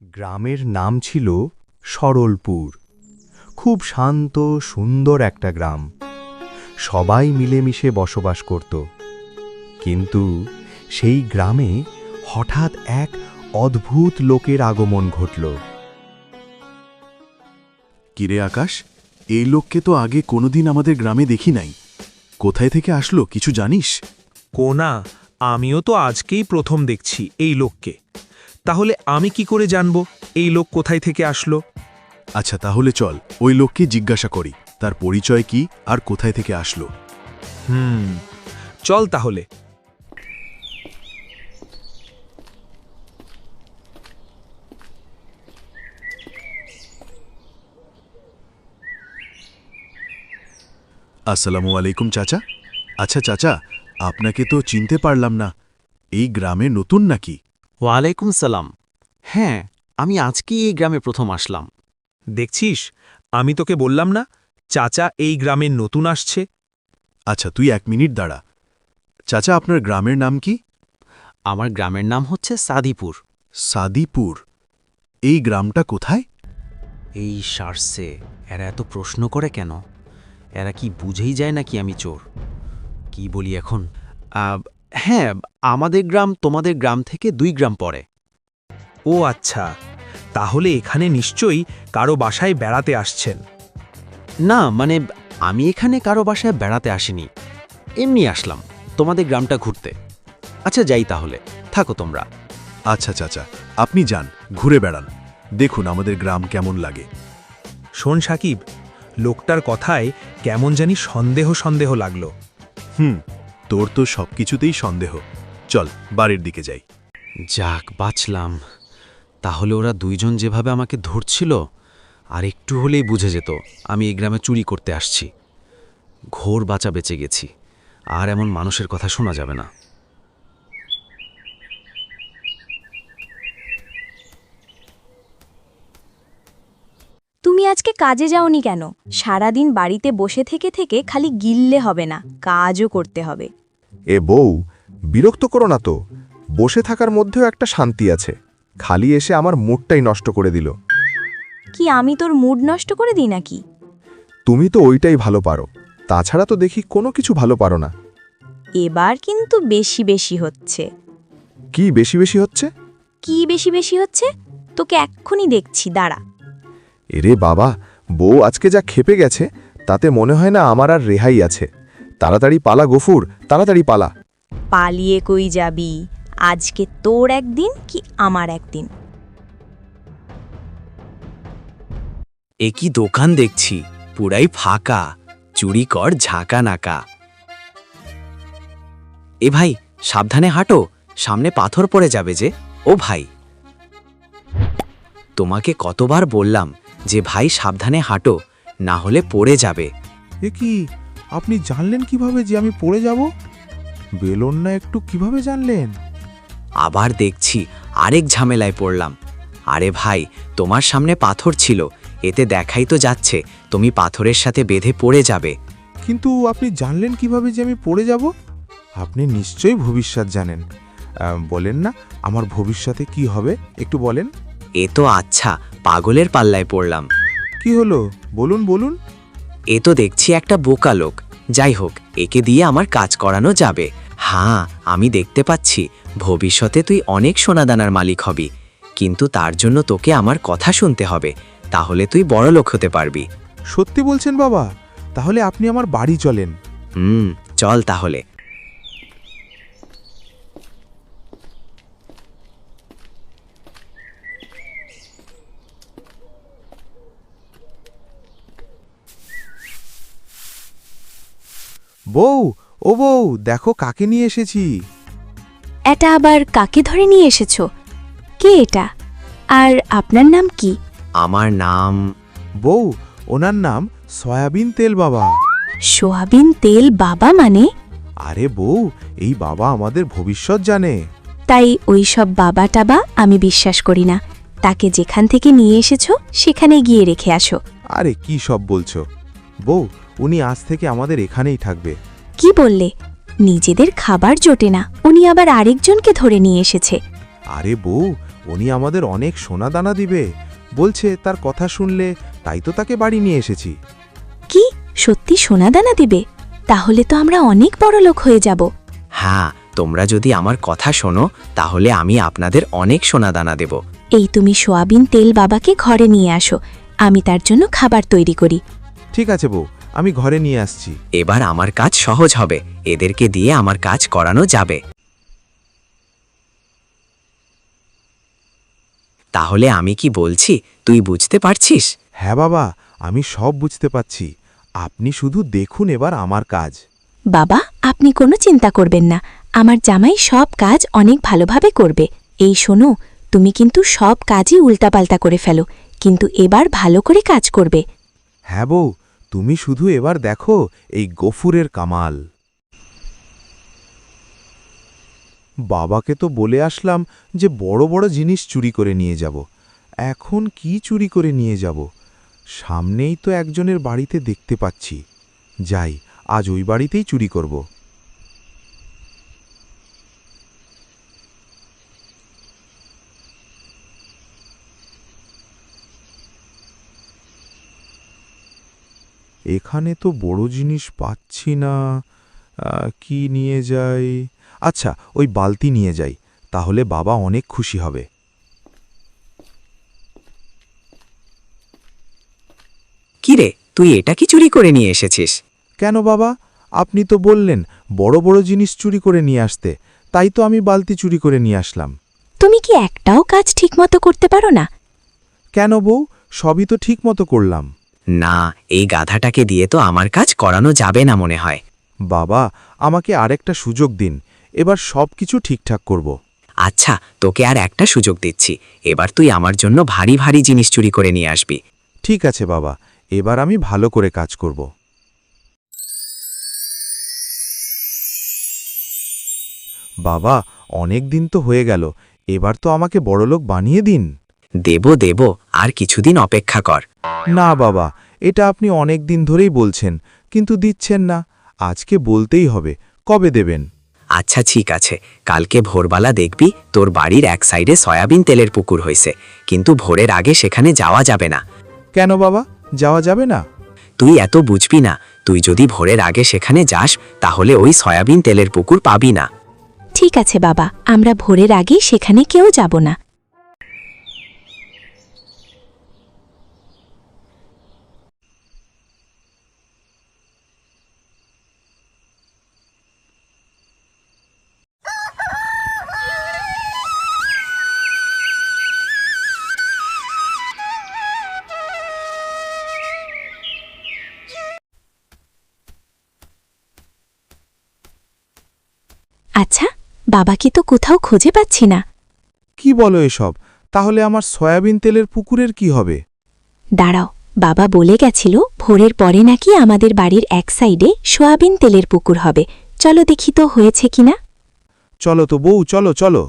গ্রামের নাম ছিল সরলপুর। খুব শান্ত সুন্দর একটা গ্রাম, সবাই মিলেমিশে বসবাস করত। কিন্তু সেই গ্রামে হঠাৎ এক অদ্ভুত লোকের আগমন ঘটল। কিরে আকাশ, এই লোককে তো আগে কোনোদিন আমাদের গ্রামে দেখি নাই। কোথায় থেকে আসলো কিছু জানিস? কোনা, আমিও তো আজকেই প্রথম দেখছি এই লোককে। তাহলে আমি কি করে জানব এই লোক কোথায় থেকে আসলো? আচ্ছা, তাহলে চল ওই লোককে জিজ্ঞাসা করি তার পরিচয় কি আর কোথায় থেকে আসলো। চল তাহলে। আসসালামু আলাইকুম চাচা। আচ্ছা চাচা, আপনাকে তো চিনতে পারলাম না। এই গ্রামে নতুন নাকি? ওয়ালাইকুম সালাম। হ্যাঁ, আমি আজকেই এই গ্রামে প্রথম আসলাম। দেখছিস, আমি তোকে বললাম না চাচা এই গ্রামে নতুন আসছে। আচ্ছা, তুই 1 মিনিট দাঁড়া। চাচা, আপনার গ্রামের নাম কি? আমার গ্রামের নাম হচ্ছে সাদিপুর। সাদিপুর? এই গ্রামটা কোথায়? এই সার্সে এরা এত প্রশ্ন করে কেন? এরা কি বুঝেই যায় নাকি আমি চোর? কি বলি এখন? হ্যাঁ, আমাদের গ্রাম তোমাদের গ্রাম থেকে 2 গ্রাম পরে। ও আচ্ছা, তাহলে এখানে নিশ্চয়ই কারো বাসায় বেড়াতে আসছেন। না, মানে আমি এখানে কারো বাসায় বেড়াতে আসিনি, এমনি আসলাম তোমাদের গ্রামটা ঘুরতে। আচ্ছা যাই তাহলে, থাকো তোমরা। আচ্ছা চাচা, আপনি যান, ঘুরে বেড়ান, দেখুন আমাদের গ্রাম কেমন লাগে। শোন সাকিব, লোকটার কথায় কেমন জানি সন্দেহ সন্দেহ লাগলো। তোর তো সবকিছুতেই সন্দেহ। চল বাড়ির দিকে যাই। যাক, বাঁচলাম। তাহলে ওরা 2 জন যেভাবে আমাকে ধরছিল, আর একটু হলেই বুঝে যেত আমি এই গ্রামে চুরি করতে আসছি। ঘোর বাঁচা বেঁচে গেছি, আর এমন মানুষের কথা শোনা যাবে না। তুমি আজকে কাজে যাওনি কেন? সারাদিন বাড়িতে বসে থেকে থেকে খালি গিললে হবে না, কাজও করতে হবে। এ বউ, বিরক্ত করো না তো। বসে থাকার মধ্যেও একটা শান্তি আছে। খালি এসে আমার মুডটাই নষ্ট করে দিল। কি আমি তোর মুড নষ্ট করে দিই নাকি? তুমি তো ওইটাই ভালো পারো, তাছাড়া তো দেখি কোনো কিছু ভালো পারো না। এবার কিন্তু বেশি বেশি হচ্ছে। কি বেশি বেশি হচ্ছে? কি বেশি বেশি হচ্ছে? তোকে এক্ষুনি দেখছি, দাঁড়া। এরে বাবা, বউ আজকে যা খেপে গেছে, তাতে মনে হয় না আমার আর রেহাই আছে। তাড়াতাড়ি পালা গফুর, তাড়াতাড়ি পালা। পালিয়ে কই যাবি? আজকে তোর একদিন কি আমার একদিন। এ কি দোকান দেখছি, পুরাই ফাঁকা। চুরি কর ঝাঁকা নাকা। এ ভাই, সাবধানে হাঁটো, সামনে পাথর পড়ে যাবে যে। ও ভাই, তোমাকে কতবার বললাম যে ভাই সাবধানে হাঁটো, না হলে পড়ে যাবে। এ কি, আপনি জানলেন কিভাবে যে আমি পড়ে যাব? বেলুন না একটু কিভাবে জানলেন? আবার দেখছি আরেক ঝামেলায় পড়লাম। আরে ভাই, তোমার সামনে পাথর ছিল, এতে দেখাই তো যাচ্ছে তুমি পাথরের সাথে বেঁধে পড়ে যাবে। কিন্তু আপনি জানলেন কিভাবে যে আমি পড়ে যাব? আপনি নিশ্চয়ই ভবিষ্যৎ জানেন। বলেন না আমার ভবিষ্যতে কি হবে, একটু বলেন। এ তো আচ্ছা, পাগলের পাল্লায় পড়লাম। কি হলো বলুন বলুন। এ তো দেখছি একটা বোকা লোক। যাই হোক, একে দিয়ে আমার কাজ করানো যাবে। হ্যাঁ, আমি দেখতে পাচ্ছি ভবিষ্যতে তুই অনেক সোনাদানার মালিক হবি, কিন্তু তার জন্য তোকে আমার কথা শুনতে হবে, তাহলে তুই বড়লোক হতে পারবি। সত্যি বলছেন বাবা? তাহলে আপনি আমার বাড়ি চলেন। চল তাহলে। বউ, ও বউ, দেখো কাকে নিয়ে এসেছি। এটা আবার কাকে ধরে নিয়ে এসেছো? কে এটা? আর আপনার নাম কি? আমার নাম... বউ, ওনার নাম সয়াবিন তেল বাবা। সোয়াবিন তেল বাবা মানে? আরে বউ, এই বাবা আমাদের ভবিষ্যৎ জানে। তাই ওই সব বাবা টাবা আমি বিশ্বাস করি না। তাকে যেখান থেকে নিয়ে এসেছো সেখানে গিয়ে রেখে আসো। আরে কি সব বলছো বউ? উনি আজ থেকে আমাদের এখানেই থাকবে। কি বললে? নিজেদের খাবার জোটে না, উনি আবার আরেকজনকে ধরে নিয়ে এসেছে। আরে বউ, উনি আমাদের অনেক সোনা দানা দিবে বলছে। তার কথা শুনলে তাই তো তাকে বাড়ি নিয়ে এসেছি। কি সত্যি সোনাদানা দিবে? তাহলে তো আমরা অনেক বড় লোক হয়ে যাব। হ্যাঁ, তোমরা যদি আমার কথা শোনো তাহলে আমি আপনাদের অনেক সোনাদানা দেব। এই তুমি সোয়াবিন তেল বাবাকে ঘরে নিয়ে আসো, আমি তার জন্য খাবার তৈরি করি। ঠিক আছে বউ, আমি ঘরে নিয়ে আসছি। এবার আমার কাজ সহজ হবে, এদেরকে দিয়ে আমার কাজ করানো যাবে। তাহলে আমি কি বলছি তুই বুঝতে পারছিস? হ্যাঁ বাবা, আমি সব বুঝতে পারছি। আপনি শুধু দেখুন এবার আমার কাজ। বাবা, আপনি কোনো চিন্তা করবেন না, আমার জামাই সব কাজ অনেক ভালোভাবে করবে। এই শোনো, তুমি কিন্তু সব কাজই উল্টাপাল্টা করে ফেলো, কিন্তু এবার ভালো করে কাজ করবে। হ্যাঁ বউ, তুমি শুধু এবার দেখো এই গফুরের কামাল। বাবাকে তো বলে আসলাম যে বড় বড় জিনিস চুরি করে নিয়ে যাব। এখন কি চুরি করে নিয়ে যাব? সামনেই তো একজনের বাড়িতে দেখতে পাচ্ছি। যাই, আজ ওই বাড়িতেই চুরি করব। এখানে তো বড় জিনিস পাচ্ছি না। কি নিয়ে যাই? আচ্ছা, ওই বালতি নিয়ে যাই, তাহলে বাবা অনেক খুশি হবে। কি রে, তুই এটা কি চুরি করে নিয়ে এসেছিস? কেন বাবা, আপনি তো বললেন বড় বড় জিনিস চুরি করে নিয়ে আসতে, তাই তো আমি বালতি চুরি করে নিয়ে আসলাম। তুমি কি একটাও কাজ ঠিকমতো করতে পারো না? কেন বউ, সবই তো ঠিক মতো করলাম। না, এই গাধাটাকে দিয়ে তো আমার কাজ করানো যাবে না মনে হয়। বাবা, আমাকে আরেকটা সুযোগ দিন, এবার সব কিছু ঠিকঠাক করব। আচ্ছা, তোকে আর একটা সুযোগ দিচ্ছি, এবার তুই আমার জন্য ভারী ভারী জিনিস চুরি করে নিয়ে আসবি। ঠিক আছে বাবা, এবার আমি ভালো করে কাজ করব। বাবা, অনেক দিন তো হয়ে গেল, এবার তো আমাকে বড়লোক বানিয়ে দিন। দেব দেব, আর কিছুদিন অপেক্ষা কর। না বাবা, এটা আপনি অনেক দিন ধরেই বলছেন, কিন্তু দিচ্ছেন না। আজকে বলতেই হবে, কবে দেবেন? আচ্ছা ঠিক আছে, কালকে ভোরবেলা দেখবি তোর বাড়ির এক সাইডে সয়াবিন তেলের পুকুর হয়েছে, কিন্তু ভোরের আগে সেখানে যাওয়া যাবে না। কেন বাবা, যাওয়া যাবে না? তুই এত বুঝবি না, তুই যদি ভোরের আগে সেখানে যাস তাহলে ওই সয়াবিন তেলের পুকুর পাবি না। ঠিক আছে বাবা, আমরা ভোরের আগে সেখানে কেউ যাব না। আচ্ছা, বাবাকে তো কোথাও খুঁজে পাচ্ছি না। কি বলো এসব? তাহলে আমার সয়াবিন তেলের পুকুরের কি হবে? দাঁড়াও, বাবা বলে গেছিল ভোরের পরে নাকি আমাদের বাড়ির এক সাইডে সোয়াবিন তেলের পুকুর হবে। চলো দেখি তো হয়েছে কিনা। চলো তো বউ, চলো চলো।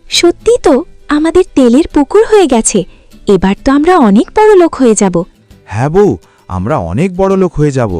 সত্যি তো, আমাদের তেলের পুকুর হয়ে গেছে। এবার তো আমরা অনেক বড় লোক হয়ে যাব। হ্যাঁ বউ, আমরা অনেক বড় লোক হয়ে যাব।